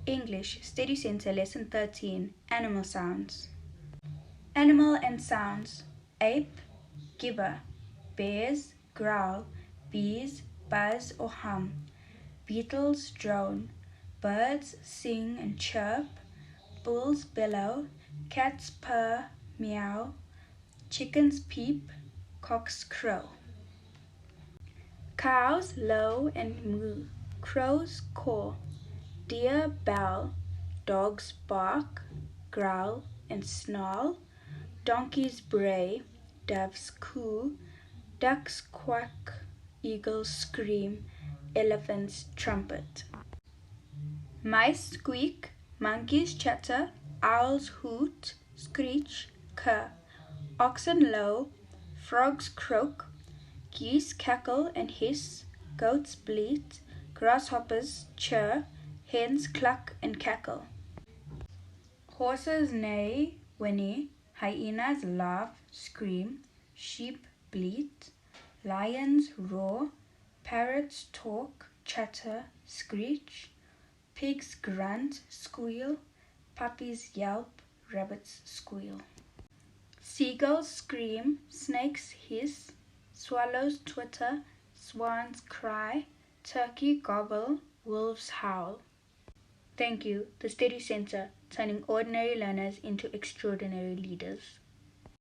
English, Steducentre, Lesson 13, Animal Sounds. Animal and sounds. Ape, gibber. Bears, growl. Bees, buzz or hum. Beetles, drone. Birds, sing and chirp. Bulls, bellow. Cats, purr, meow. Chickens, peep. Cocks, crow. Cows, low and moo. Crows, caw. Deer, bell. Dogs, bark, growl and snarl. Donkeys, bray. Doves, coo. Ducks, quack. Eagles, scream. Elephants, trumpet. Mice, squeak. Monkeys, chatter. Owls, hoot, screech, kurr. Oxen, low. Frogs, croak. Geese, cackle and hiss. Goats, bleat. Grasshoppers, chirr. Hens, cluck and cackle. Horses, neigh, whinny. Hyenas, laugh, scream. Sheep, bleat. Lions, roar. Parrots, talk, chatter, screech. Pigs, grunt, squeal. Puppies, yelp. Rabbits, squeal. Seagulls, scream. Snakes, hiss. Swallows, twitter. Swans, cry. Turkey, gobble. Wolves, howl. Thank you, the Steducentre, turning ordinary learners into extraordinary leaders.